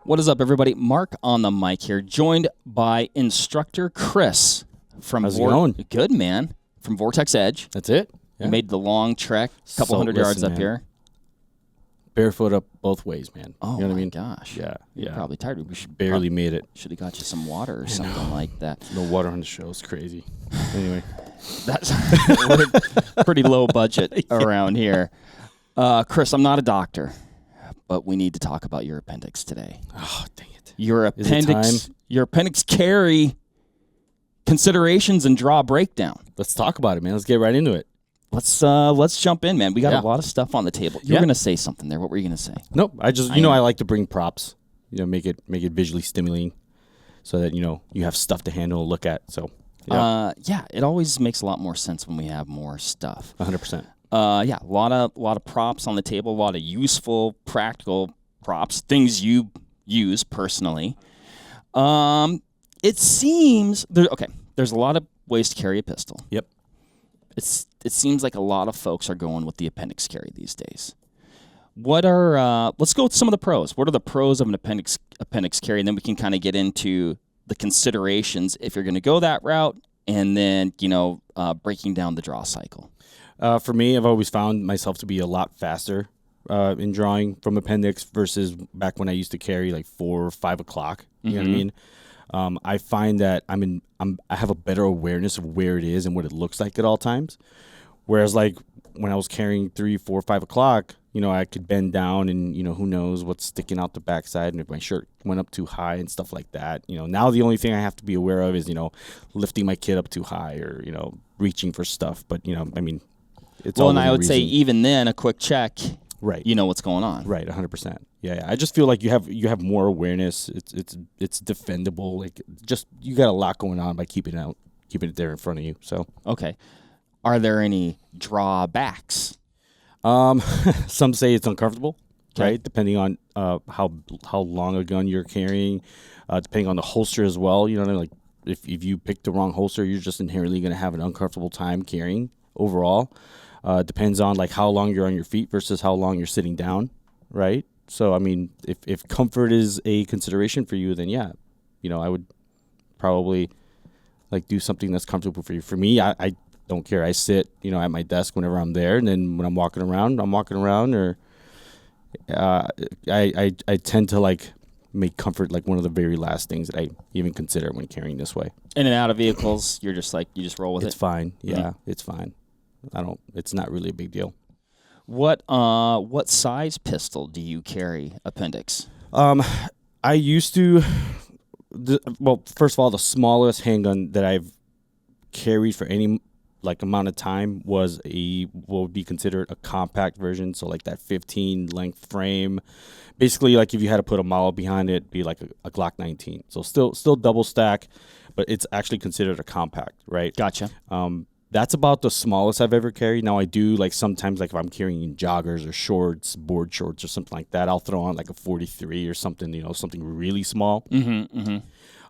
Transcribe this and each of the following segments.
What is up, everybody? Mark on the mic here, joined by instructor Chris from How's it going? Good, man. From Vortex Edge. That's it. Yeah. You made the long trek, a couple hundred yards up here. Barefoot up both ways, man. Oh, you know what I mean? Gosh. Yeah. You're probably tired. We should barely made it. Should have got you some water or something like that. No water on the show. It's crazy. Anyway. That's pretty low budget around here. Chris, I'm not a doctor, but we need to talk about your appendix today. Oh, dang it. Your appendix carry considerations and draw breakdown. Let's talk about it, man. Let's get right into it. Let's jump in, man. We got a lot of stuff on the table. You were going to say something there. What were you going to say? Nope. I like to bring props. make it visually stimulating so that, you have stuff to handle and look at. So, it always makes a lot more sense when we have more stuff. 100%. A lot of props on the table, a lot of useful, practical props, things you use personally. It seems there's a lot of ways to carry a pistol. Yep. It seems like a lot of folks are going with the appendix carry these days. Let's go with some of the pros. What are the pros of an appendix carry? And then we can kind of get into the considerations if you're going to go that route, and then, breaking down the draw cycle. For me, I've always found myself to be a lot faster in drawing from appendix versus back when I used to carry like 4 or 5 o'clock. You know what I mean? I find that I have a better awareness of where it is and what it looks like at all times. Whereas like when I was carrying 3, 4, 5 o'clock, I could bend down and, who knows what's sticking out the backside and if my shirt went up too high and stuff like that. Now the only thing I have to be aware of is, lifting my kid up too high or, reaching for stuff. But, it's and I would say even then a quick check, right? What's going on, right? 100%. Yeah. I just feel like you have more awareness. It's defendable. Like just you got a lot going on by keeping it there in front of you. So okay, are there any drawbacks? Some say it's uncomfortable, okay. Right? Depending on how long a gun you're carrying, depending on the holster as well. Like if you pick the wrong holster, you're just inherently going to have an uncomfortable time carrying overall. Depends on like how long you're on your feet versus how long you're sitting down, right? So if comfort is a consideration for you, then I would probably like do something that's comfortable for you. For me, I don't care. I sit, at my desk whenever I'm there, and then when I'm walking around, or I tend to like make comfort like one of the very last things that I even consider when carrying this way. In and out of vehicles, you just roll with it. It's fine. Yeah, It's fine. It's not really a big deal. What size pistol do you carry, appendix? I used to. First of all, the smallest handgun that I've carried for any like amount of time was what would be considered a compact version. So like that 15 length frame. Basically, like if you had to put a model behind it, it'd be like a Glock 19. So still double stack, but it's actually considered a compact, right? Gotcha. That's about the smallest I've ever carried. Now I do like sometimes like if I'm carrying joggers or shorts, board shorts or something like that, I'll throw on like a 43 or something, something really small.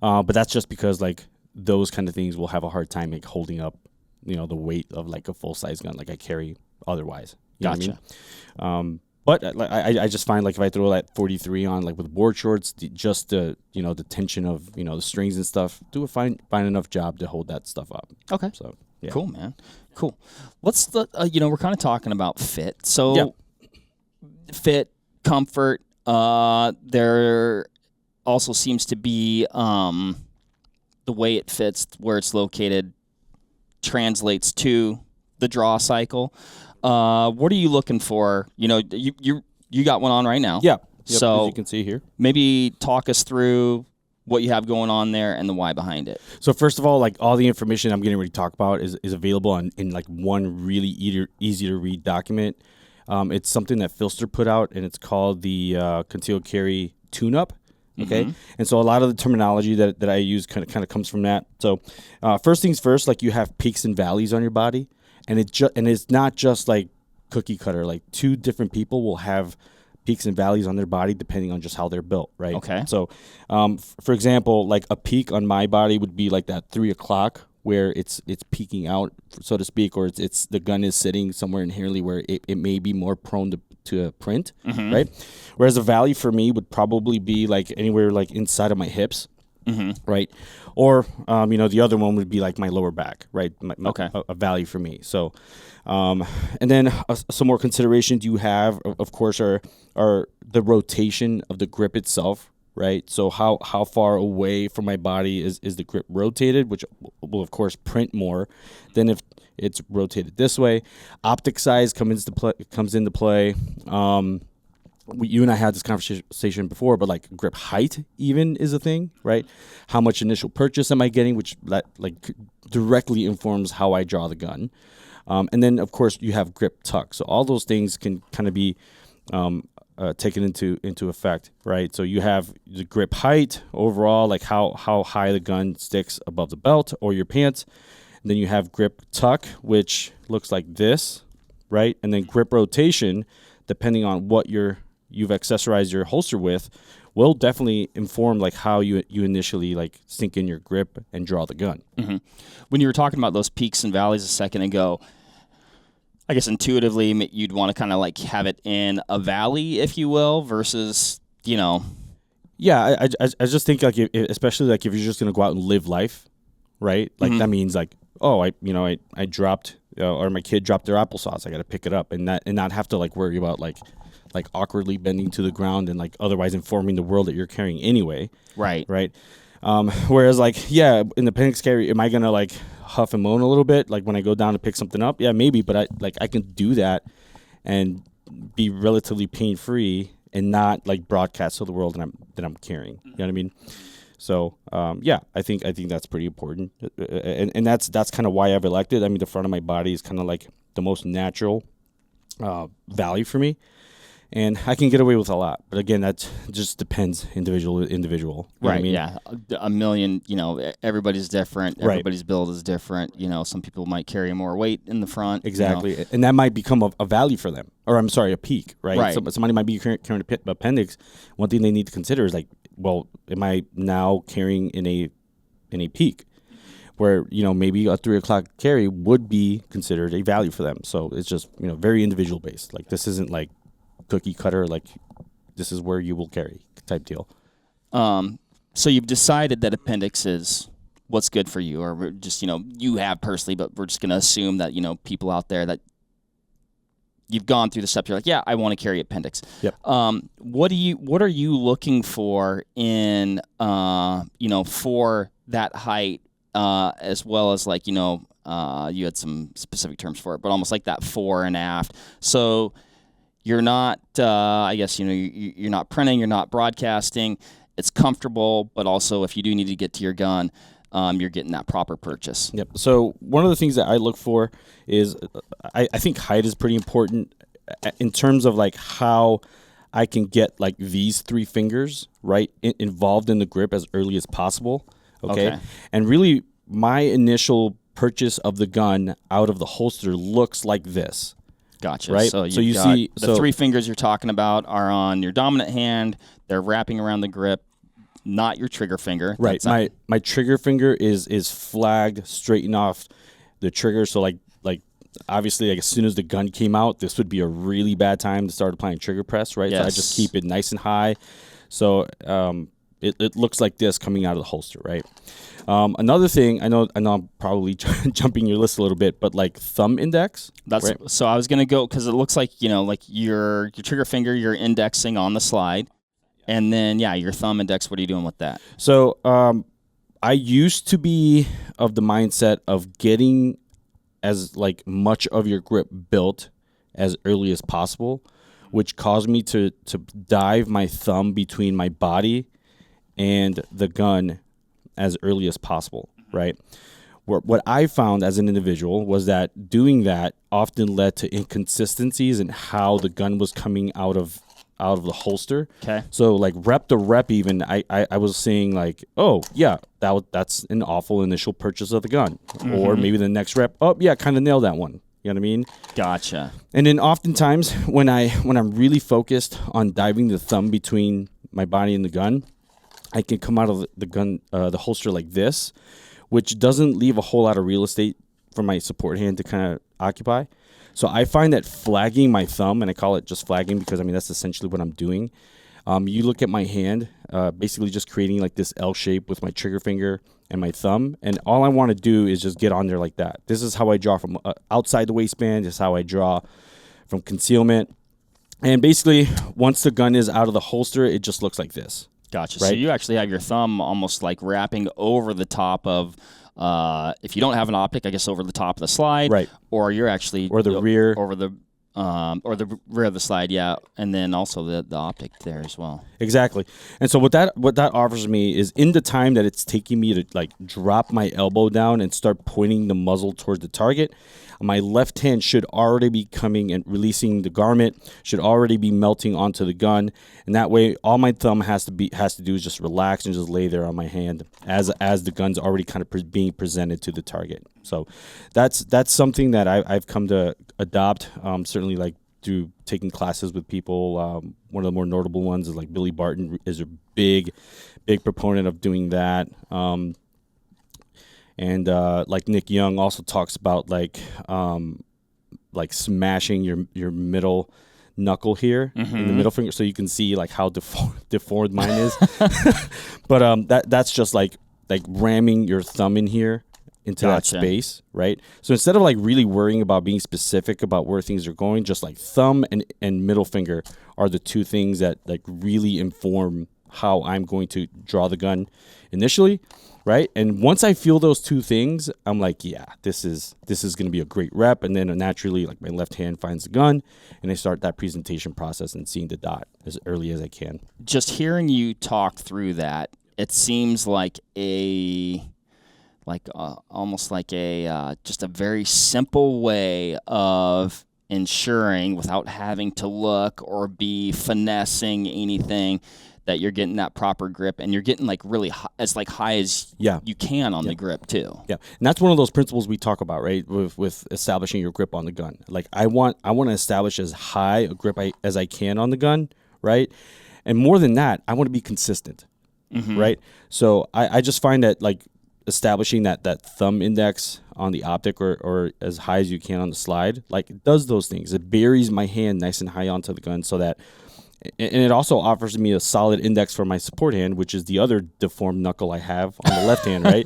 But that's just because like those kind of things will have a hard time like holding up, the weight of like a full size gun like I carry otherwise. You know gotcha. What I mean? But I just find like if I throw that 43 on like with board shorts, just the the tension of the strings and stuff, do a fine enough job to hold that stuff up. Okay. So. Yeah. Cool, man. Cool. Let's we're kind of talking about fit. So fit, comfort. There also seems to be the way it fits, where it's located, translates to the draw cycle. What are you looking for? You got one on right now. Yeah. Yep, so as you can see here. Maybe talk us through what you have going on there and the why behind it. So first of all, like all the information I'm getting ready to talk about is available in like one really easy to read document. It's something that Filster put out, and it's called the Conceal Carry Tune-Up. Okay, and so a lot of the terminology that I use kind of comes from that. So first things first, like you have peaks and valleys on your body, and it's not just like cookie cutter. Like two different people will have peaks and valleys on their body depending on just how they're built, right? Okay. So, for example, like a peak on my body would be like that 3 o'clock where it's peeking out, so to speak, or it's the gun is sitting somewhere inherently where it may be more prone to print, right? Whereas a valley for me would probably be like anywhere like inside of my hips, right? Or the other one would be like my lower back, right? A valley for me. So, and then some more considerations you have, of course, are the rotation of the grip itself. Right, so how far away from my body is the grip rotated, which will of course print more than if it's rotated this way. Optic size comes into play. You and I had this conversation before, but like grip height even is a thing, right? How much initial purchase am I getting, which directly informs how I draw the gun. And then of course you have grip tuck. So all those things can kind of be taken into effect, right? So you have the grip height overall, like how high the gun sticks above the belt or your pants. And then you have grip tuck, which looks like this, right? And then grip rotation, depending on what you've accessorized your holster with, will definitely inform like how you initially like sink in your grip and draw the gun. When you were talking about those peaks and valleys a second ago, I guess intuitively you'd want to kind of like have it in a valley, if you will, versus, Yeah, I just think like especially like if you're just gonna go out and live life, right? Like that means like, I dropped or my kid dropped their applesauce, I got to pick it up and not have to like worry about like awkwardly bending to the ground and like otherwise informing the world that you're carrying anyway. Right. Whereas like, in the Appendix carry, am I gonna like huff and moan a little bit like when I go down to pick something up? Yeah, maybe, but I can do that and be relatively pain free and not like broadcast to the world that I'm carrying. You know what I mean? So I think that's pretty important, and that's kind of why I've elected. I mean, the front of my body is kind of like the most natural value for me. And I can get away with a lot, but again, that just depends individual. You know right? What I mean? Yeah, a million. Everybody's different. Everybody's build is different. Some people might carry more weight in the front. Exactly, and that might become a value for them, or I'm sorry, a peak, right? Right. Somebody might be carrying an appendix. One thing they need to consider is like, well, am I now carrying in a peak? Where maybe a 3 o'clock carry would be considered a value for them. So it's just very individual based. Like this isn't like cookie cutter, like this is where you will carry type deal. So you've decided that Appendix is what's good for you, or we're just you have personally, but we're just going to assume that people out there that you've gone through the steps. You're like, yeah, I want to carry Appendix. Yep. What are you looking for in for that height, as well as like you had some specific terms for it, but almost like that fore and aft. So you're not, I guess, you're not printing, you're not broadcasting. It's comfortable, but also if you do need to get to your gun, you're getting that proper purchase. Yep. So one of the things that I look for is I think height is pretty important in terms of like how I can get like these 3 fingers, right, involved in the grip as early as possible. Okay. And really my initial purchase of the gun out of the holster looks like this. Gotcha. Right. So you see the 3 fingers you're talking about are on your dominant hand. They're wrapping around the grip, not your trigger finger. Right. My trigger finger is flagged, straightened off the trigger. So like obviously, like as soon as the gun came out, this would be a really bad time to start applying trigger press. Right. Yes. So I just keep it nice and high. So it looks like this coming out of the holster. Right. Another thing, I know I'm probably jumping your list a little bit, but like thumb index. That's right? So I was gonna go because it looks like like your trigger finger, you're indexing on the slide, and then your thumb index. What are you doing with that? So I used to be of the mindset of getting as like much of your grip built as early as possible, which caused me to dive my thumb between my body and the gun as early as possible, right? What I found as an individual was that doing that often led to inconsistencies in how the gun was coming out of the holster. Okay. So like rep to rep even, I was saying like, oh yeah, that's an awful initial purchase of the gun. Or maybe the next rep, oh yeah, kind of nailed that one. You know what I mean? Gotcha. And then oftentimes when I'm really focused on diving the thumb between my body and the gun, I can come out of the gun, the holster like this, which doesn't leave a whole lot of real estate for my support hand to kind occupy. So I find that flagging my thumb, and I call it just flagging because, I mean, that's essentially what I'm doing. You look at my hand, basically just creating like this L shape with my trigger finger and my thumb. And all I want to do is just get on there like that. This is how I draw from outside the waistband. This is how I draw from concealment. And basically, once the gun is out of the holster, it just looks like this. Gotcha. Right? So you actually have your thumb almost like wrapping over the top of, if you don't have an optic, I guess over the top of the slide. Right. Or you're actually... Or the rear. Over the... or the rear of the slide, yeah, and then also the optic there as well. Exactly. And so what that offers me is, in the time that it's taking me to like drop my elbow down and start pointing the muzzle towards the target, my left hand should already be coming and releasing the garment, should already be melting onto the gun, and that way all my thumb has to do is just relax and just lay there on my hand as the gun's already kind of being presented to the target. So that's something that I've come to adopt, certainly like through taking classes with people. One of the more notable ones is like Billy Barton is a big proponent of doing that. And like Nick Young also talks about like smashing your middle knuckle here in the middle finger, so you can see like how deformed mine is. But that's just like ramming your thumb in here into that space, right? So instead of like really worrying about being specific about where things are going, just like thumb and middle finger are the two things that like really inform how I'm going to draw the gun initially. Right. And once I feel those two things, I'm like, yeah, this is going to be a great rep. And then naturally, like my left hand finds the gun and I start that presentation process and seeing the dot as early as I can. Just hearing you talk through that, it seems like almost like just a very simple way of ensuring, without having to look or be finessing anything, that you're getting that proper grip and you're getting like really high, as high as you can on the grip too. Yeah, and that's one of those principles we talk about, right? With establishing your grip on the gun. Like I want to establish as high a grip as I can on the gun, right? And more than that, I want to be consistent, right? So I just find that like establishing that thumb index on the optic or as high as you can on the slide, like it does those things. It buries my hand nice and high onto the gun so that. And it also offers me a solid index for my support hand, which is the other deformed knuckle I have on the left hand, right?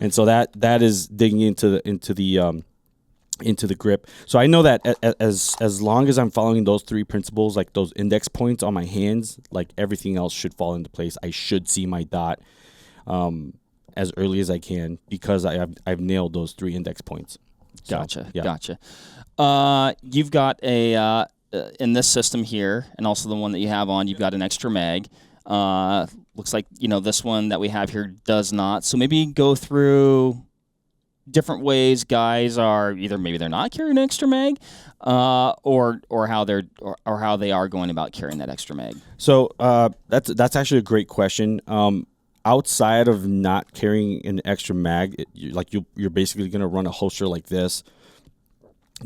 And so that is digging into the grip. So I know that as long as I'm following those three principles, like those index points on my hands, like everything else should fall into place. I should see my dot as early as I can because I've nailed those three index points. Gotcha. You've got a. In this system here, and also the one that you have on, you've got an extra mag. Looks like, this one that we have here does not. So maybe go through different ways guys are either maybe they're not carrying an extra mag, or how they are going about carrying that extra mag. So that's actually a great question. Outside of not carrying an extra mag, you're basically going to run a holster like this.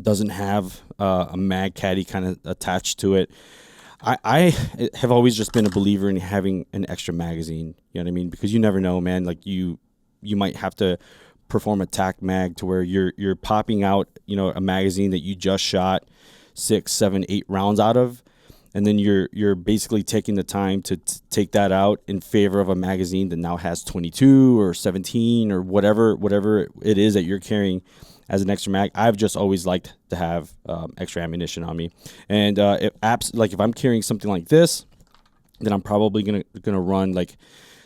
Doesn't have a mag caddy kind of attached to it. I have always just been a believer in having an extra magazine. You know what I mean? Because you never know, man. Like you might have to perform a tack mag to where you're popping out, a magazine that you just shot 6, 7, 8 rounds out of, and then you're basically taking the time to take that out in favor of a magazine that now has 22 or 17 or whatever it is that you're carrying as an extra mag. I've just always liked to have extra ammunition on me, and if I'm carrying something like this, then I'm probably gonna run like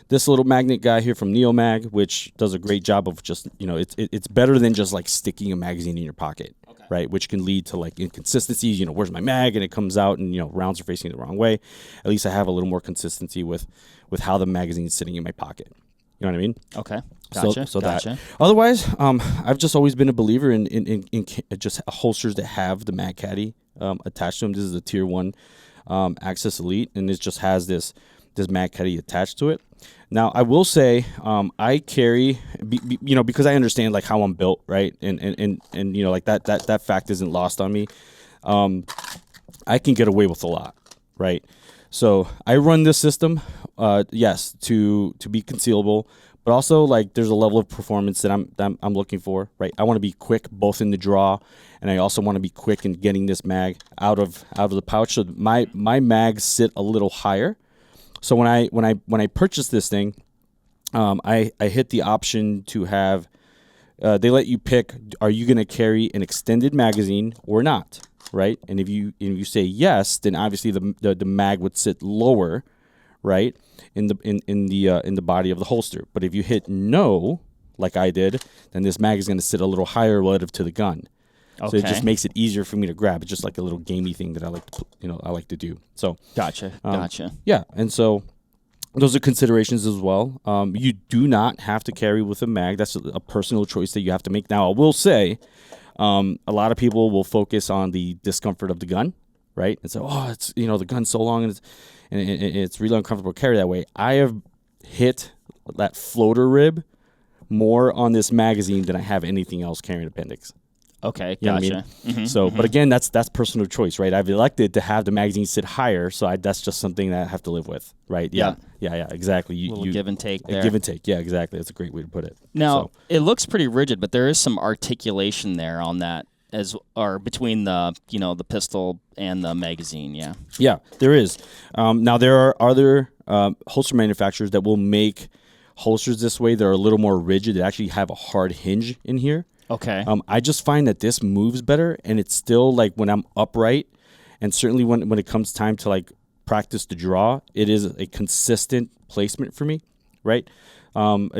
this little magnet guy here from Neomag, which does a great job of just it's better than just like sticking a magazine in your pocket, right? Which can lead to like inconsistencies. Where's my mag, and it comes out, and rounds are facing the wrong way. At least I have a little more consistency with how the magazine is sitting in my pocket. You know what I mean? Okay. Gotcha. So gotcha. That. Otherwise, I've just always been a believer in just holsters that have the mag caddy attached to them. This is a Tier 1 Access Elite, and it just has this mag caddy attached to it. Now, I will say I carry, because I understand like how I'm built, right? And like that fact isn't lost on me. I can get away with a lot, right? So I run this system, yes, to be concealable, but also like there's a level of performance that I'm looking for, right? I want to be quick both in the draw, and I also want to be quick in getting this mag out of the pouch. So my mags sit a little higher. So when I purchased this thing, I hit the option to have. They let you pick: are you going to carry an extended magazine or not? Right? And if you say yes, then obviously the mag would sit lower, right, in the body of the holster. But if you hit no, like I did, then this mag is going to sit a little higher relative to the gun. Okay. So it just makes it easier for me to grab. It's just like a little gamey thing that I like to do. So gotcha. Yeah, and so those are considerations as well. You do not have to carry with a mag. That's a personal choice that you have to make. Now, I will say, a lot of people will focus on the discomfort of the gun, right? And so, it's the gun's so long and it's really uncomfortable to carry that way. I have hit that floater rib more on this magazine than I have anything else carrying Appendix. Okay, you know gotcha. What I mean? So, but again, that's personal choice, right? I've elected to have the magazine sit higher, so that's just something that I have to live with, right? Yeah, exactly. You give and take there. Give and take, yeah, exactly. That's a great way to put it. Now, it looks pretty rigid, but there is some articulation there on that or between the the pistol and the magazine, yeah. Yeah, there is. Now there are other holster manufacturers that will make holsters this way. They're a little more rigid. They actually have a hard hinge in here. Okay. I just find that this moves better, and it's still like when I'm upright, and certainly when it comes time to like practice the draw, it is a consistent placement for me, right? And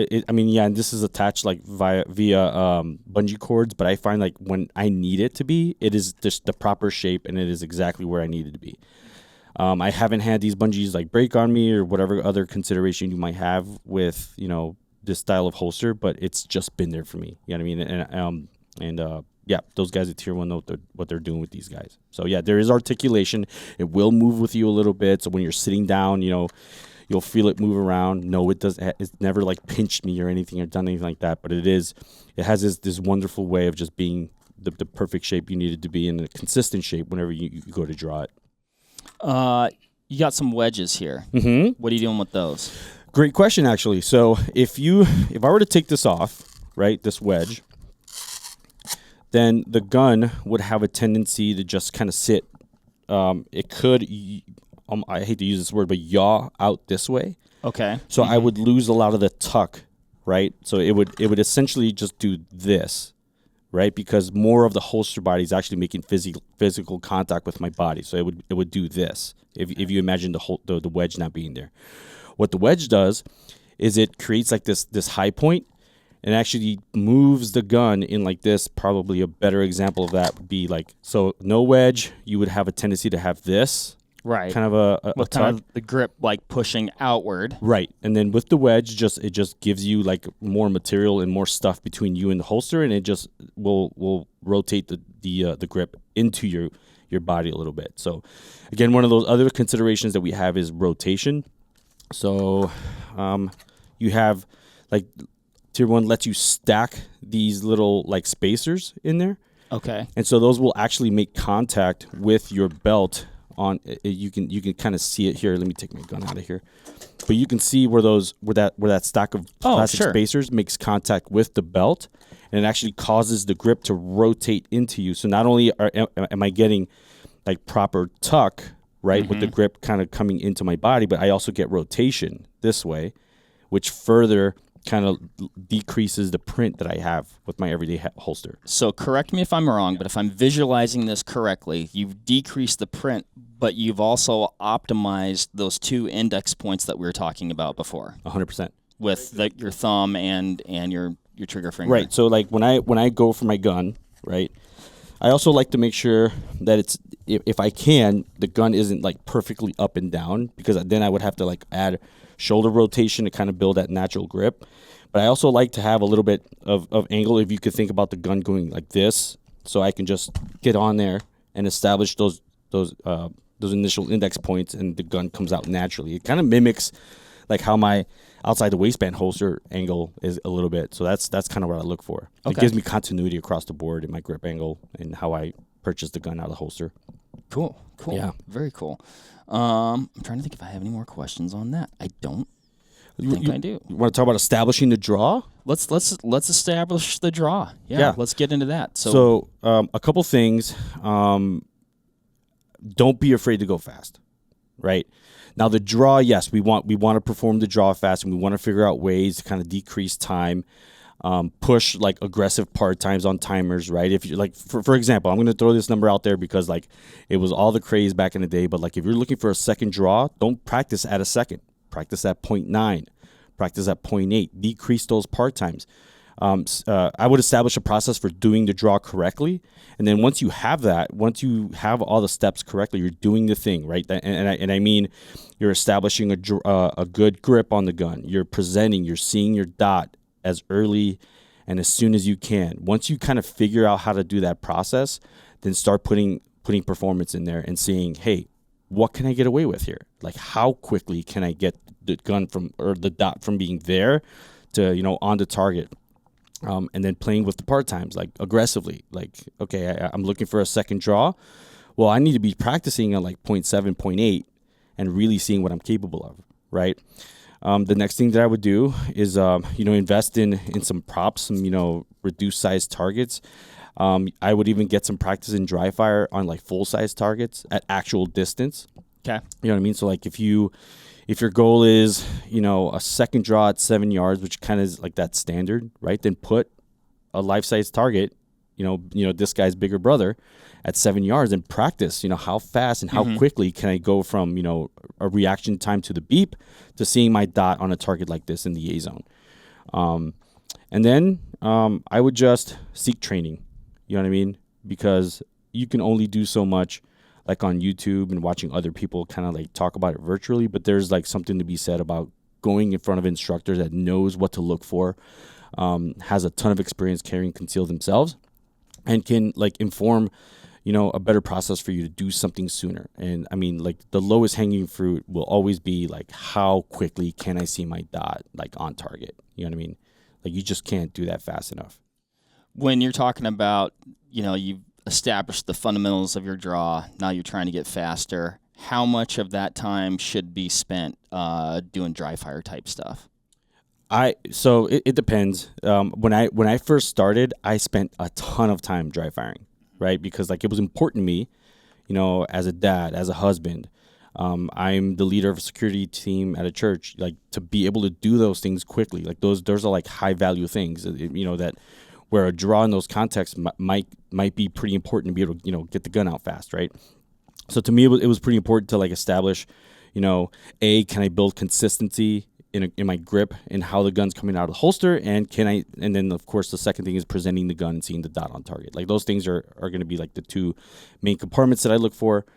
this is attached like via bungee cords, but I find like when I need it to be, it is just the proper shape, and it is exactly where I need it to be. I haven't had these bungees like break on me or whatever other consideration you might have with this style of holster, but it's just been there for me. You know what I mean? Yeah, those guys at Tier 1 know what they're doing with these guys. So yeah, there is articulation. It will move with you a little bit. So when you're sitting down, you'll feel it move around. No, it does. It's never like pinched me or anything or done anything like that. But it has this wonderful way of just being the perfect shape you need it to be in a consistent shape whenever you go to draw it. You got some wedges here. Mm-hmm. What are you doing with those? Great question, actually. So if I were to take this off, right, this wedge, then the gun would have a tendency to just kind of sit. It could, I hate to use this word, but yaw out this way. Okay. So I would lose a lot of the tuck, right? So it would essentially just do this, right? Because more of the holster body is actually making physical contact with my body. So it would do this if you imagine the wedge not being there. What the wedge does is it creates like this high point and actually moves the gun in like this. Probably a better example of that would be like, so no wedge, you would have a tendency to have this. Right. Kind of a with kind of the grip like pushing outward. Right. And then with the wedge, it just gives you like more material and more stuff between you and the holster, and it just will rotate the grip into your body a little bit. So again, one of those other considerations that we have is rotation. So you have like Tier 1 lets you stack these little like spacers in there. Okay. And so those will actually make contact with your belt on you can kind of see it here. Let me take my gun out of here. But you can see where that stack of plastic spacers makes contact with the belt, and it actually causes the grip to rotate into you. So not only am I getting like proper tuck, right, with the grip kind of coming into my body, but I also get rotation this way, which further kind of decreases the print that I have with my everyday holster. So correct me if I'm wrong, but if I'm visualizing this correctly, you've decreased the print, but you've also optimized those two index points that we were talking about before. 100%. With your thumb and your trigger finger. Right. So like when I go for my gun, right, I also like to make sure that it's, if I can, the gun isn't like perfectly up and down, because then I would have to like add shoulder rotation to kind of build that natural grip. But I also like to have a little bit of angle, if you could think about the gun going like this, so I can just get on there and establish those initial index points, and the gun comes out naturally. It kind of mimics like how my outside the waistband holster angle is a little bit. So that's kind of what I look for. Okay. It gives me continuity across the board in my grip angle and how I purchase the gun out of the holster. Cool. Yeah. Very cool. I'm trying to think if I have any more questions on that. I don't. I do. You want to talk about establishing the draw? Let's establish the draw. Yeah. Let's get into that. So a couple things. Don't be afraid to go fast, right? Now the draw, yes, we want to perform the draw fast, and we want to figure out ways to kind of decrease time, push like aggressive part times on timers, right? If you like, for example, I'm going to throw this number out there because like it was all the craze back in the day. But like if you're looking for a second draw, don't practice at a second. Practice at 0.9. Practice at 0.8. Decrease those part times. I would establish a process for doing the draw correctly, and then once you have that, once you have all the steps correctly, you're doing the thing right. And I mean, you're establishing a good grip on the gun. You're presenting. You're seeing your dot as early and as soon as you can. Once you kind of figure out how to do that process, then start putting performance in there and seeing, hey, what can I get away with here? Like, how quickly can I get the gun or the dot from being there to on the target? And then playing with the part times, like aggressively, like, okay, I'm looking for a second draw. Well, I need to be practicing at like 0.7, 0.8 and really seeing what I'm capable of, right? The next thing that I would do is, invest in some props, some, reduced size targets. I would even get some practice in dry fire on like full size targets at actual distance. Okay. You know what I mean? So like if your goal is, a second draw at 7 yards, which kind of is like that standard, right? Then put a life-size target, this guy's bigger brother at 7 yards and practice, how fast and how quickly can I go from, a reaction time to the beep to seeing my dot on a target like this in the A zone. And then I would just seek training, you know what I mean? Because you can only do so much like on YouTube and watching other people kind of like talk about it virtually, but there's like something to be said about going in front of instructors that knows what to look for, has a ton of experience carrying conceal themselves, and can like inform, a better process for you to do something sooner. And I mean, like the lowest hanging fruit will always be like, how quickly can I see my dot like on target? You know what I mean? Like you just can't do that fast enough. When you're talking about, you've established the fundamentals of your draw, now you're trying to get faster, how much of that time should be spent doing dry fire type stuff? So it depends. When I first started, I spent a ton of time dry firing, right? Because like it was important to me, as a dad, as a husband. I'm the leader of a security team at a church, like to be able to do those things quickly. Like those are like high value things, that where a draw in those contexts might be pretty important to be able to, get the gun out fast, right? So to me, it was pretty important to like establish, can I build consistency in my grip and how the gun's coming out of the holster, and then of course the second thing is presenting the gun and seeing the dot on target. Like those things are going to be like the two main compartments that I look for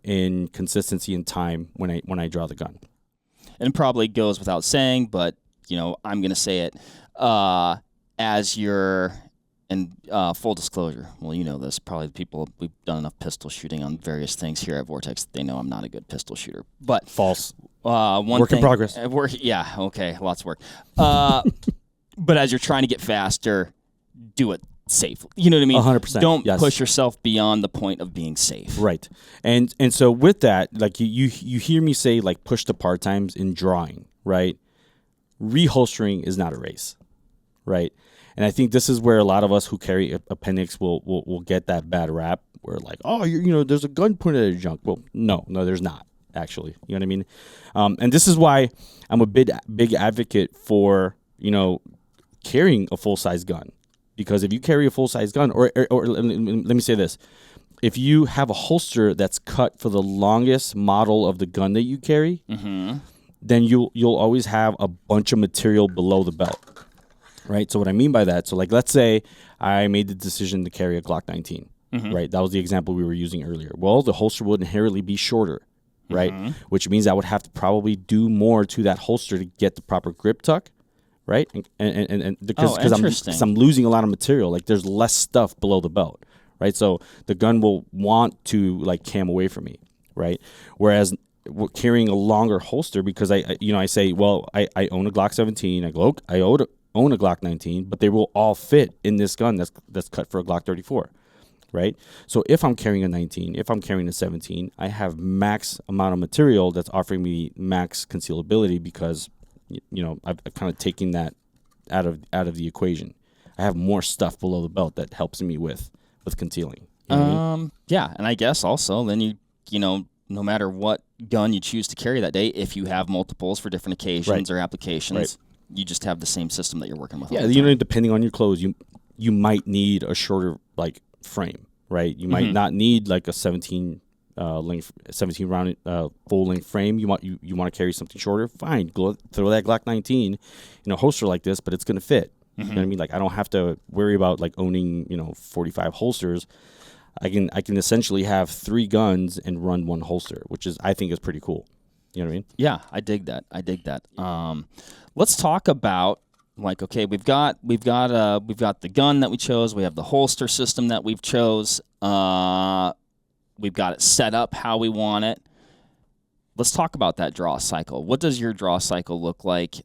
in consistency and time when I draw the gun. And it probably goes without saying, but I'm going to say it as you're. And full disclosure, well, this, probably people, we've done enough pistol shooting on various things here at Vortex. They know I'm not a good pistol shooter. But false. Work in progress. Yeah, okay, lots of work. But as you're trying to get faster, do it safely. You know what I mean? 100%. Don't push yourself beyond the point of being safe. Right. And so with that, like you hear me say like push the part times in drawing, right? Reholstering is not a race, right? And I think this is where a lot of us who carry Appendix will get that bad rap where like, oh, there's a gun pointed at your junk. Well, no, there's not, actually. You know what I mean? And this is why I'm a big advocate for, carrying a full-size gun. Because if you carry a full-size gun, or let me say this. If you have a holster that's cut for the longest model of the gun that you carry, then you'll always have a bunch of material below the belt. Right. So what I mean by that, so like let's say I made the decision to carry a Glock 19. Right. That was the example we were using earlier. Well, the holster would inherently be shorter. Right. Which means I would have to probably do more to that holster to get the proper grip tuck. Right. And because I'm losing a lot of material, like there's less stuff below the belt. Right. So the gun will want to like cam away from me. Right. Whereas carrying a longer holster, because I say, well, I own a Glock 17. I own a Glock 19, but they will all fit in this gun that's cut for a Glock 34, right? So if I'm carrying a 19, if I'm carrying a 17, I have max amount of material that's offering me max concealability because I've kind of taken that out of the equation. I have more stuff below the belt that helps me with concealing. You know what I mean? Yeah, and I guess also then you know, no matter what gun you choose to carry that day, if you have multiples for different occasions or applications, you just have the same system that you're working with. Yeah, depending on your clothes, you might need a shorter like frame, right? You might not need like a 17 round full length frame. You want to carry something shorter. Fine, throw that Glock 19 in a holster like this, but it's gonna fit. You know what I mean? Like I don't have to worry about like owning 45 holsters. I can essentially have 3 guns and run 1 holster, which I think is pretty cool. You know what I mean? Yeah, I dig that. Let's talk about like, okay, we've got the gun that we chose. We have the holster system that we've chose. We've got it set up how we want it. Let's talk about that draw cycle. What does your draw cycle look like?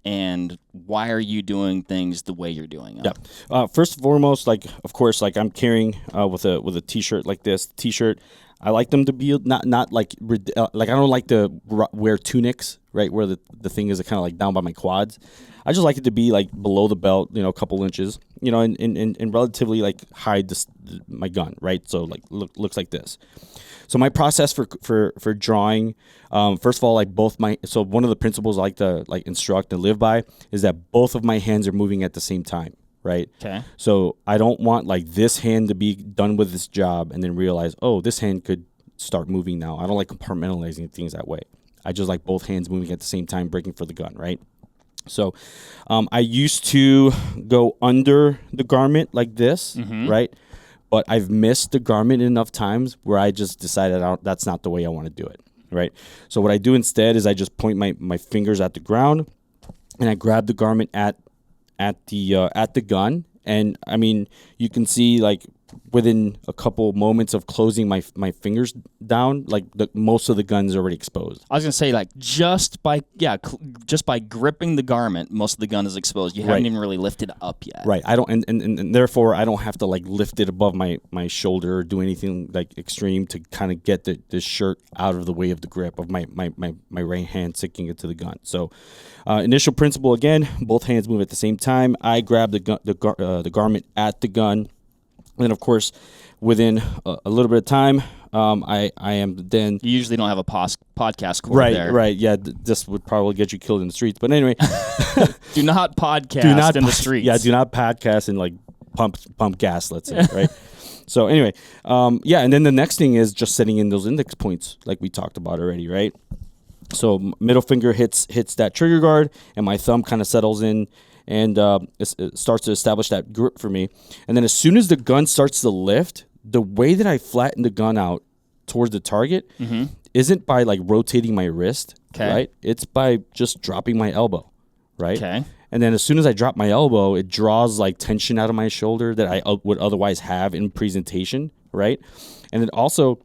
And why are you doing things the way you're doing it? Yeah. First and foremost, like of course, like I'm carrying with a t-shirt like this. T-shirt, I like them to be not like I don't like to wear tunics, right, where the thing is kind of like down by my quads. I just like it to be like below the belt, a couple inches, and relatively like hide my gun, right? So like looks like this. So my process for drawing, first of all, like so one of the principles I like to like instruct and live by is that both of my hands are moving at the same time, right? Okay. So I don't want like this hand to be done with this job and then realize, oh, this hand could start moving now. I don't like compartmentalizing things that way. I just like both hands moving at the same time, breaking for the gun, right? So I used to go under the garment like this, right? But I've missed the garment enough times where I just decided that's not the way I want to do it, right? So what I do instead is I just point my fingers at the ground, and I grab the garment at the gun, and I mean you can see like within a couple moments of closing my fingers down, like most of the gun's already exposed. I was gonna say like just by gripping the garment, most of the gun is exposed. You haven't even really lifted up yet. Right. I don't, and therefore I don't have to like lift it above my shoulder or do anything like extreme to kind of get the shirt out of the way of the grip of my right hand sticking into the gun. So initial principle again, both hands move at the same time. I grab the garment at the gun. And then, of course, within a little bit of time, I am then... You usually don't have a podcast cord there. Right, yeah. This would probably get you killed in the streets. But anyway... do not podcast in the streets. Yeah, do not podcast and, like, pump gas, let's say, right? So, anyway, and then the next thing is just setting in those index points, like we talked about already, right? So, middle finger hits that trigger guard, and my thumb kind of settles in, and it starts to establish that grip for me. And then as soon as the gun starts to lift, the way that I flatten the gun out towards the target isn't by like rotating my wrist, right? It's by just dropping my elbow, right? Okay. And then as soon as I drop my elbow, it draws like tension out of my shoulder that I would otherwise have in presentation, right? And it also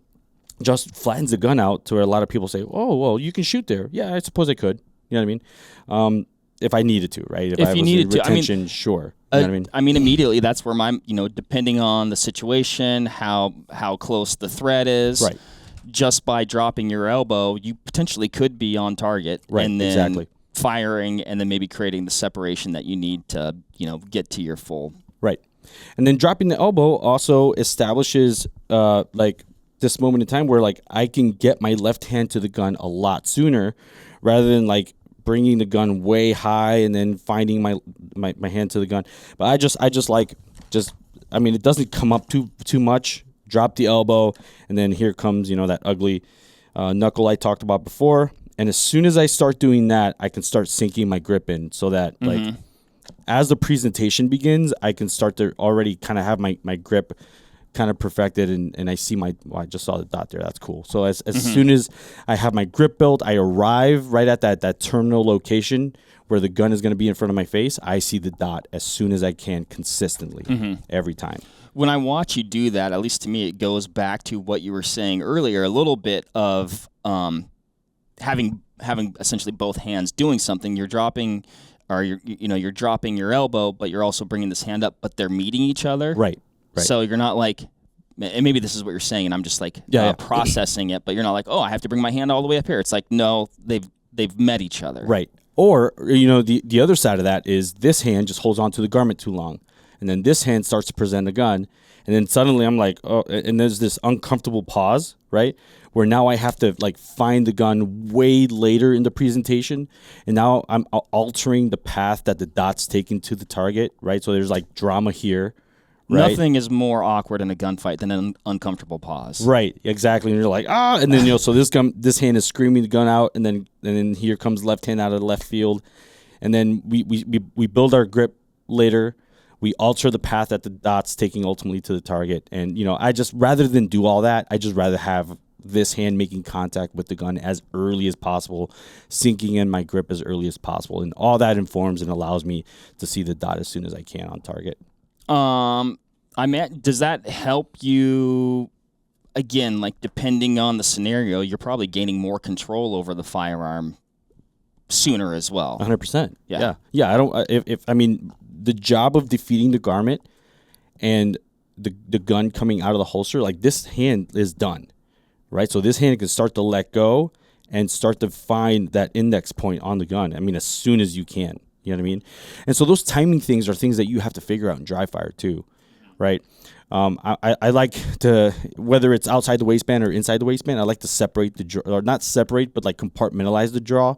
just flattens the gun out to where a lot of people say, oh, well, you can shoot there. Yeah, I suppose I could. You know what I mean? If I needed to, right? If you needed to, retention, sure. You know what I mean? I mean, immediately that's where my, depending on the situation, how close the threat is, right? Just by dropping your elbow, you potentially could be on target, right? And then exactly. Firing, and then maybe creating the separation that you need to, get to your full. Right, and then dropping the elbow also establishes like this moment in time where like I can get my left hand to the gun a lot sooner, rather than like bringing the gun way high and then finding my hand to the gun. But I just I mean, it doesn't come up too much. Drop the elbow, and then here comes that ugly knuckle I talked about before. And as soon as I start doing that, I can start sinking my grip in so that like as the presentation begins, I can start to already kind of have my grip kind of perfected, and I see I just saw the dot there. That's cool. So as soon as I have my grip built, I arrive right at that terminal location where the gun is going to be in front of my face. I see the dot as soon as I can, consistently, every time. When I watch you do that, at least to me, it goes back to what you were saying earlier, a little bit of having essentially both hands doing something. You're dropping, or you're dropping your elbow, but you're also bringing this hand up, but they're meeting each other. Right. So you're not like, and maybe this is what you're saying, and I'm just like processing it, but you're not like, oh, I have to bring my hand all the way up here. It's like, no, they've met each other. Right. Or, the other side of that is this hand just holds onto the garment too long. And then this hand starts to present the gun. And then suddenly I'm like, oh, and there's this uncomfortable pause, right? Where now I have to like find the gun way later in the presentation. And now I'm altering the path that the dot's taking to the target, right? So there's like drama here. Right? Nothing is more awkward in a gunfight than an uncomfortable pause. Right, exactly. And you're like, and then so this hand is screaming the gun out, and then here comes left hand out of the left field, and then we build our grip later. We alter the path that the dot's taking ultimately to the target, and I just rather than do all that, I just rather have this hand making contact with the gun as early as possible, sinking in my grip as early as possible, and all that informs and allows me to see the dot as soon as I can on target. Does that help you, again, like depending on the scenario, you're probably gaining more control over the firearm sooner as well. 100%. Yeah. I don't, the job of defeating the garment and the gun coming out of the holster, like this hand is done, right? So this hand can start to let go and start to find that index point on the gun. As soon as you can. You know what I mean? And so those timing things are things that you have to figure out in dry fire too, right? I like to, whether it's outside the waistband or inside the waistband, I like to separate the draw, or not separate, but like compartmentalize the draw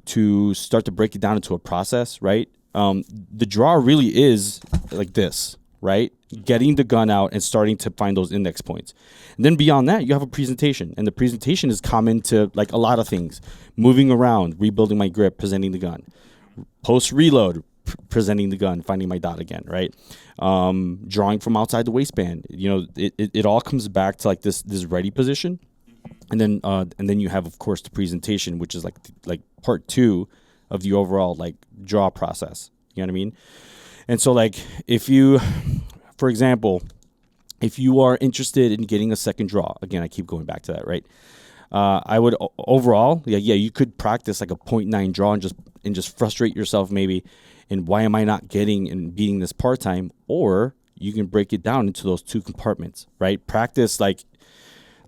to start to break it down into a process, right? The draw really is like this, right? Getting the gun out and starting to find those index points. And then beyond that, you have a presentation. And the presentation is common to like a lot of things. Moving around, rebuilding my grip, presenting the gun. Post-reload, presenting the gun, finding my dot again, right? Drawing from outside the waistband. It all comes back to like this ready position. And then you have, of course, the presentation, which is like part 2 of the overall like draw process. You know what I mean? And so like if you, for example, if you are interested in getting a second draw, again, I keep going back to that, right? I would overall, you could practice like a 0.9 draw and just frustrate yourself maybe. And why am I not getting and beating this part-time? Or you can break it down into those 2 compartments, right? Practice like,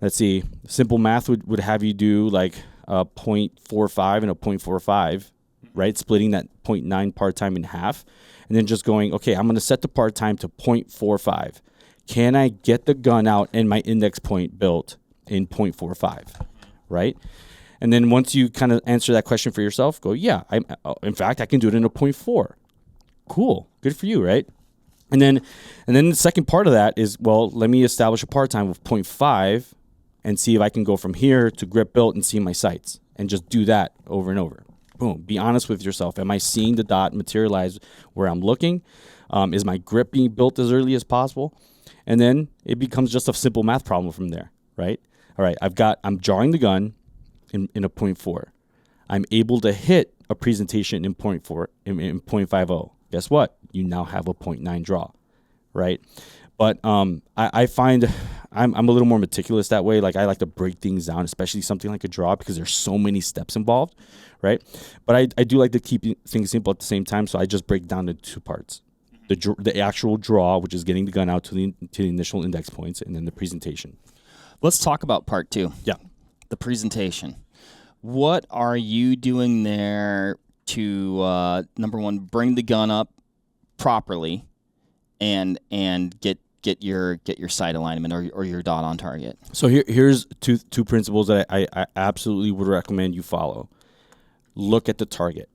let's see, simple math would have you do like a 0.45 and a 0.45, right? Splitting that 0.9 part-time in half. And then just going, okay, I'm going to set the part-time to 0.45. Can I get the gun out and my index point built in 0.45, right? And then once you kind of answer that question for yourself, go, in fact, I can do it in a 0.4. Cool. Good for you, right? And then the second part of that is, well, let me establish a part-time of 0.5 and see if I can go from here to grip built and see my sights and just do that over and over. Boom. Be honest with yourself. Am I seeing the dot materialize where I'm looking? Is my grip being built as early as possible? And then it becomes just a simple math problem from there, right? All right, I'm drawing the gun in a 0.4. I'm able to hit a presentation in 0.4 in 0.50. Guess what? You now have a 0.9 draw, right? But I find I'm a little more meticulous that way. Like I like to break things down, especially something like a draw, because there's so many steps involved, right? But I do like to keep things simple at the same time, so I just break down into 2 parts. The actual draw, which is getting the gun out to the initial index points, and then the presentation. Let's talk about part 2. Yeah. The presentation. What are you doing there to, number one, bring the gun up properly and get your sight alignment or your dot on target? So here's two principles that I absolutely would recommend you follow. Look at the target.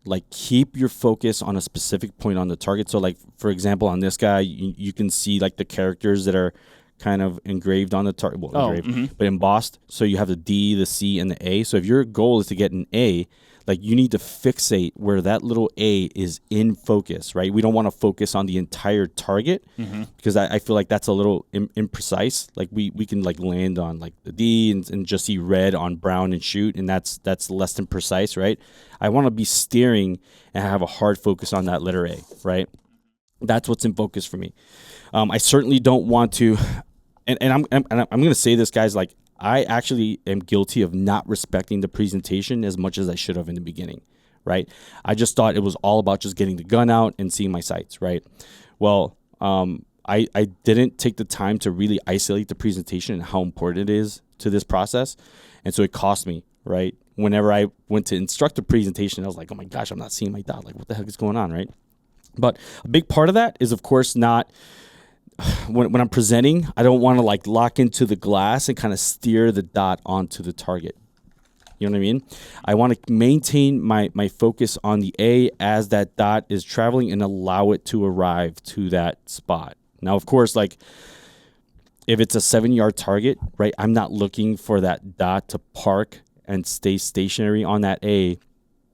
Like, keep your focus on a specific point on the target. So, like, for example, on this guy, you can see, like, the characters that are kind of engraved on the target. Well, engraved, but embossed. So you have the D, the C, and the A. So if your goal is to get an A, like, you need to fixate where that little A is in focus, right? We don't want to focus on the entire target because I feel like that's a little imprecise. Like, we can, like, land on, like, the D and just see red on brown and shoot, and that's less than precise, right? I want to be steering and have a hard focus on that letter A, right? That's what's in focus for me. I certainly don't want to, and I'm going to say this, guys, like, I actually am guilty of not respecting the presentation as much as I should have in the beginning, right? I just thought it was all about just getting the gun out and seeing my sights, right? Well, I didn't take the time to really isolate the presentation and how important it is to this process, and so it cost me, right? whenever I went to instructor presentation, I was like, oh my gosh, I'm not seeing my dot. Like, what the heck is going on, right? But a big part of that is, of course, not when I'm presenting, I don't want to like lock into the glass and kind of steer the dot onto the target. You know what I mean? I want to maintain my focus on the A as that dot is traveling and allow it to arrive to that spot. Now, of course, like if it's a 7-yard target, right, I'm not looking for that dot to park and stay stationary on that A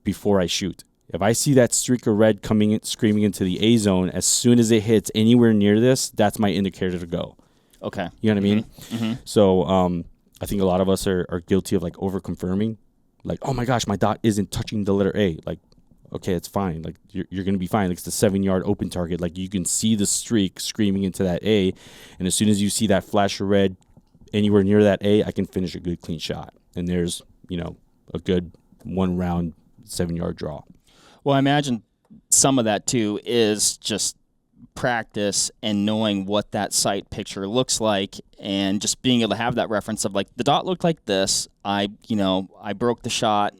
before I shoot. If I see that streak of red coming in, screaming into the A zone, as soon as it hits anywhere near this, that's my indicator to go. Okay. You know what I mean? Mm-hmm. So I think a lot of us are guilty of like over confirming. Like, oh my gosh, my dot isn't touching the letter A. Like, okay, it's fine. Like you're going to be fine. Like it's the 7-yard open target. Like you can see the streak screaming into that A. And as soon as you see that flash of red anywhere near that A, I can finish a good clean shot. And there's, a good 1-round 7-yard draw. Well, I imagine some of that, too, is just practice and knowing what that sight picture looks like and just being able to have that reference of, like, the dot looked like this. I broke the shot,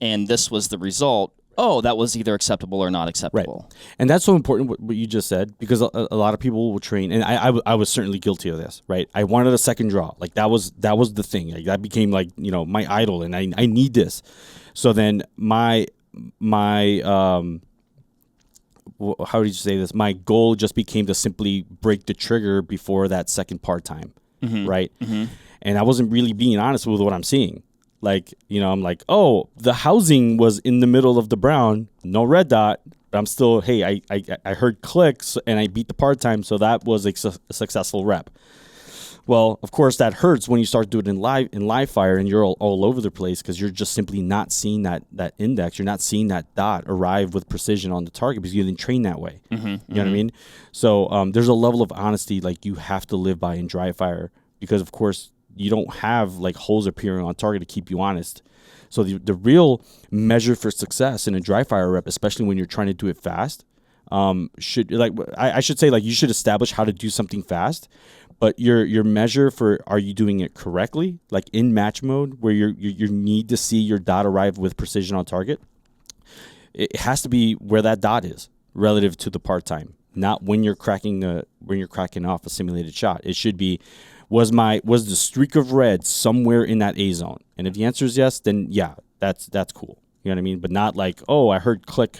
and this was the result. Oh, that was either acceptable or not acceptable. Right. And that's so important, what you just said, because a lot of people will train, and I was certainly guilty of this, right? I wanted a second draw. Like, that was the thing. Like, that became, like, my idol, and I need this. So then my how did you say this? My goal just became to simply break the trigger before that second part time, right? Mm-hmm. And I wasn't really being honest with what I'm seeing. Like, I'm like, oh, the housing was in the middle of the brown, no red dot, but I'm still, hey, I heard clicks and I beat the part time, so that was a successful rep. Well, of course, that hurts when you start doing it in live fire and you're all over the place because you're just simply not seeing that index. You're not seeing that dot arrive with precision on the target because you didn't train that way. Mm-hmm, you know what I mean? So there's a level of honesty like you have to live by in dry fire because, of course, you don't have like holes appearing on target to keep you honest. So the real measure for success in a dry fire rep, especially when you're trying to do it fast, I should say you should establish how to do something fast. But your measure for are you doing it correctly, like in match mode, where you need to see your dot arrive with precision on target, it has to be where that dot is relative to the part time, not when you're cracking off a simulated shot. It should be was the streak of red somewhere in that A zone, and if the answer is yes, then yeah, that's cool. You know what I mean? But not like, oh, I heard click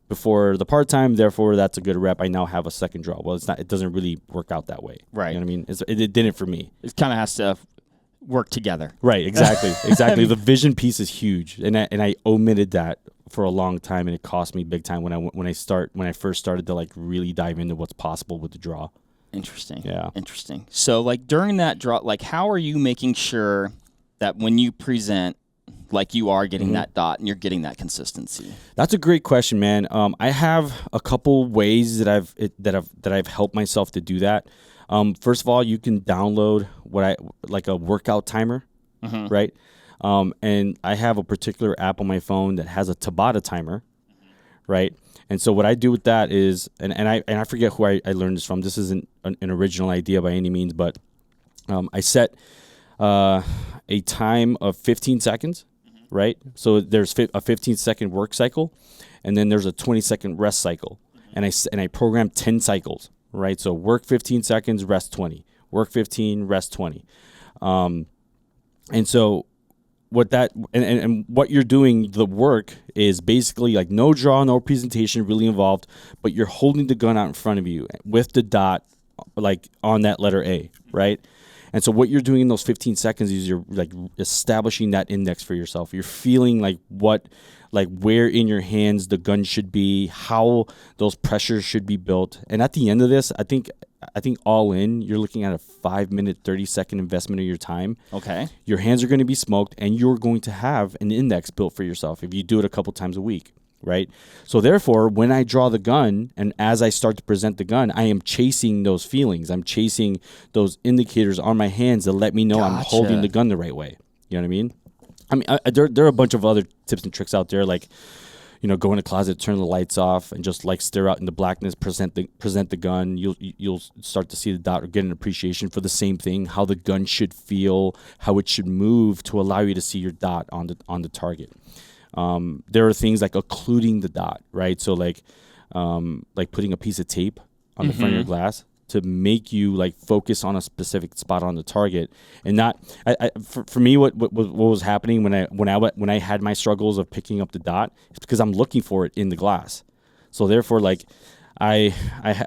before the part time, therefore that's a good rep. I now have a second draw. Well, it's not. It doesn't really work out that way. Right. You know what I mean? It didn't for me. It kind of has to work together. Right. Exactly. Exactly. The vision piece is huge, and I omitted that for a long time, and it cost me big time when I first started to like really dive into what's possible with the draw. Interesting. Yeah. Interesting. So like during that draw, like how are you making sure that when you present, like you are getting that dot and you're getting that consistency? That's a great question, man. I have a couple ways that I've helped myself to do that. First of all, you can download a workout timer, right? And I have a particular app on my phone that has a Tabata timer, right? And so what I do with that is, and I forget who I learned this from. This isn't an original idea by any means, but I set a time of 15 seconds. Right? So there's a 15-second work cycle, and then there's a 20-second rest cycle. And I program 10 cycles, right? So work 15 seconds, rest 20. Work 15, rest 20. And so what you're doing, the work is basically like no draw, no presentation really involved, but you're holding the gun out in front of you with the dot like on that letter A, right? And so what you're doing in those 15 seconds is you're like establishing that index for yourself. You're feeling where in your hands the gun should be, how those pressures should be built. And at the end of this, I think all in, you're looking at a 5-minute, 30-second investment of your time. Okay. Your hands are going to be smoked, and you're going to have an index built for yourself if you do it a couple times a week. Right? So therefore, when I draw the gun and as I start to present the gun, I am chasing those feelings. I'm chasing those indicators on my hands that let me know I'm holding the gun the right way. You know what I mean? There are a bunch of other tips and tricks out there. Like, go in a closet, turn the lights off, and just like stare out in the blackness, present the gun. You'll start to see the dot or get an appreciation for the same thing, how the gun should feel, how it should move to allow you to see your dot on the target. There are things like occluding the dot, right? So like putting a piece of tape on the front of your glass to make you like focus on a specific spot on the target, and not. For me, what was happening when I had my struggles of picking up the dot, is because I'm looking for it in the glass. So therefore, like I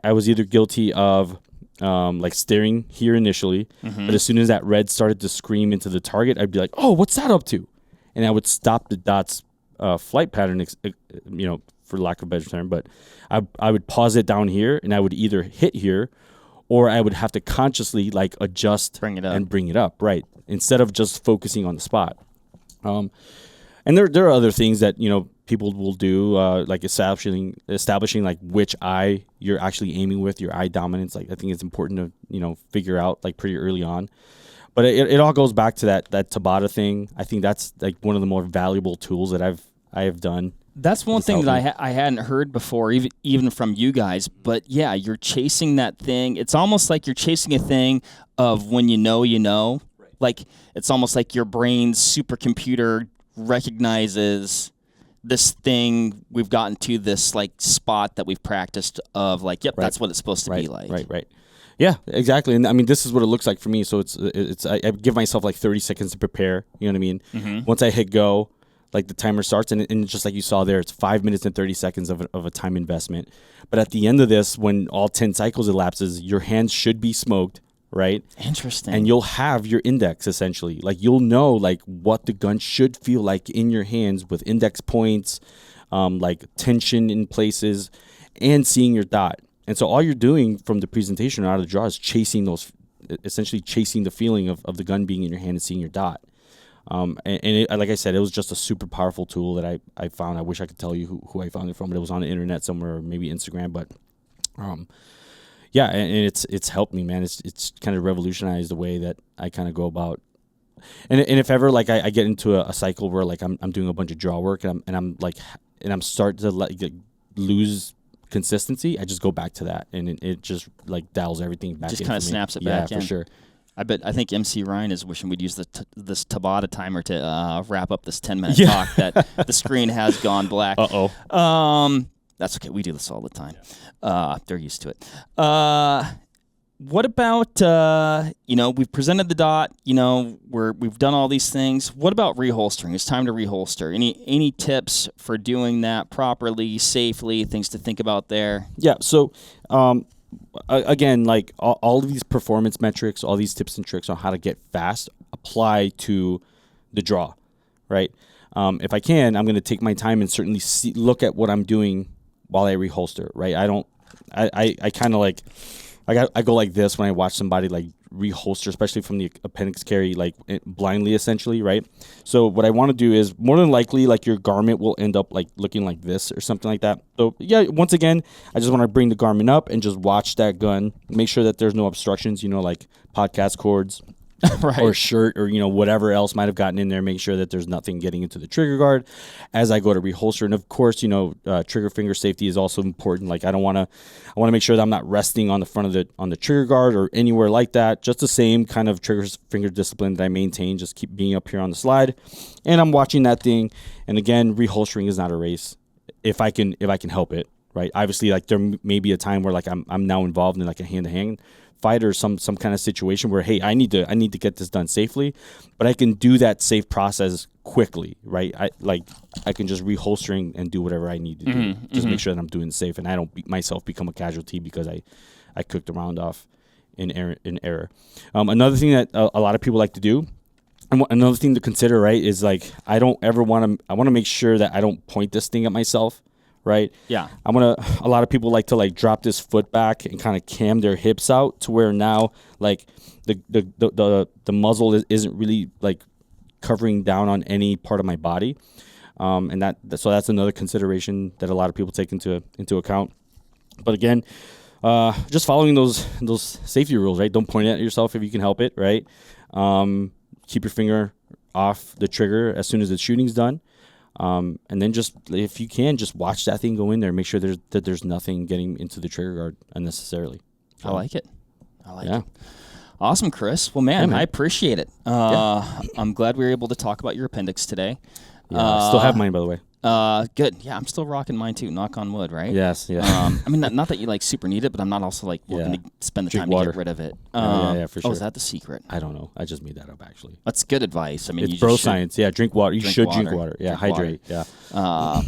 was either guilty of like staring here initially, but as soon as that red started to scream into the target, I'd be like, oh, what's that up to? And I would stop the dot's flight pattern, for lack of a better term, but I would pause it down here, and I would either hit here, or I would have to consciously like adjust and bring it up, right? Instead of just focusing on the spot. And there are other things that, people will do, like establishing like which eye you're actually aiming with, your eye dominance. Like I think it's important to, figure out like pretty early on. But it all goes back to that Tabata thing. I think that's like one of the more valuable tools that I have done. That's one thing that I hadn't heard before, even from you guys. But yeah, you're chasing that thing. It's almost like you're chasing a thing of when you know. Right. Like it's almost like your brain's supercomputer recognizes this thing. We've gotten to this like spot that we've practiced of like, yep, that's what it's supposed to be like. Right. Yeah, exactly. And I mean, this is what it looks like for me. So it's I give myself like 30 seconds to prepare. You know what I mean? Mm-hmm. Once I hit go, like the timer starts, and just like you saw there, it's 5 minutes and 30 seconds of a time investment. But at the end of this, when all 10 cycles elapses, your hands should be smoked, right? Interesting. And you'll have your index essentially. Like you'll know like what the gun should feel like in your hands with index points, like tension in places, and seeing your dot. And so all you're doing from the presentation or out of the draw is essentially chasing the feeling of the gun being in your hand and seeing your dot. Like I said, it was just a super powerful tool that I found. I wish I could tell you who I found it from, but it was on the internet somewhere, or maybe Instagram. But yeah, and it's helped me, man. It's kind of revolutionized the way that I kind of go about. And if ever like I get into a cycle where like I'm doing a bunch of draw work and I'm starting to lose consistency, I just go back to that, and it just like dials everything back. Just kind of snaps it back in. Yeah, for sure. I think MC Ryan is wishing we'd use this Tabata timer to wrap up this 10-minute talk that the screen has gone black. That's okay. We do this all the time. They're used to it. What about, we've presented the dot, we've done all these things. What about reholstering? It's time to reholster. Any tips for doing that properly, safely, things to think about there? Yeah, so again, like all of these performance metrics, all these tips and tricks on how to get fast apply to the draw, right? If I can, I'm going to take my time and certainly look at what I'm doing while I reholster, right? I kind of like, I go like this when I watch somebody like reholster, especially from the appendix carry, like blindly essentially, right? So what I want to do is more than likely like your garment will end up like looking like this or something like that. So yeah, once again, I just want to bring the garment up and just watch that gun, make sure that there's no obstructions, like podcast cords. Right. Or shirt or whatever else might have gotten in there, make sure that there's nothing getting into the trigger guard as I go to reholster. And of course, trigger finger safety is also important. Like I want to make sure that I'm not resting on the front of on the trigger guard or anywhere like that. Just the same kind of trigger finger discipline that I maintain, just keep being up here on the slide, and I'm watching that thing. And again, reholstering is not a race if I can help it, right? Obviously, like there may be a time where like I'm now involved in like a hand-to-hand fight or some kind of situation where, hey, I need to get this done safely, but I can do that safe process quickly, right? I can just reholstering and do whatever I need to do, just make sure that I'm doing it safe and I don't myself become a casualty because I cooked the round off in error. Another thing that a lot of people like to do, and another thing to consider, right, is like I want to make sure that I don't point this thing at myself. Right. Yeah. A lot of people like to like drop this foot back and kind of cam their hips out to where now like the muzzle isn't really like covering down on any part of my body. And so that's another consideration that a lot of people take into account. But again, just following those safety rules, right? Don't point it at yourself if you can help it, right? Keep your finger off the trigger as soon as the shooting's done. And then just, if you can, just watch that thing go in there. Make sure that there's nothing getting into the trigger guard unnecessarily. So, I like it. Awesome, Chris. Well, man, I appreciate it. I'm glad we were able to talk about your appendix today. I still have mine, by the way. Good. Yeah, I'm still rocking mine too. Knock on wood, right? Yes. Yeah. I mean, not that you like super need it, but I'm not also like looking to spend the Drink time water. to get rid of it. Yeah, for sure. Oh, is that the secret? I don't know. I just made that up, actually. That's good advice. I mean, it's you bro just science. Yeah, drink water. You should drink water. Yeah, Drink hydrate. water. Yeah.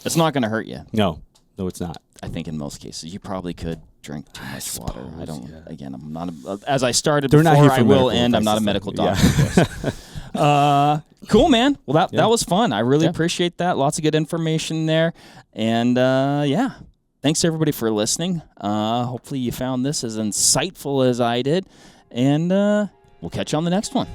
It's not going to hurt you. No, it's not. I think in most cases you probably could drink too much water. I don't. Yeah. Again, I'm not. As I started They're before, not here for I will medical end. I'm advice, not a so- medical yeah. doctor. Cool, man. Well, that was fun. I really appreciate that. Lots of good information there, and thanks everybody for listening. Hopefully you found this as insightful as I did, and we'll catch you on the next one.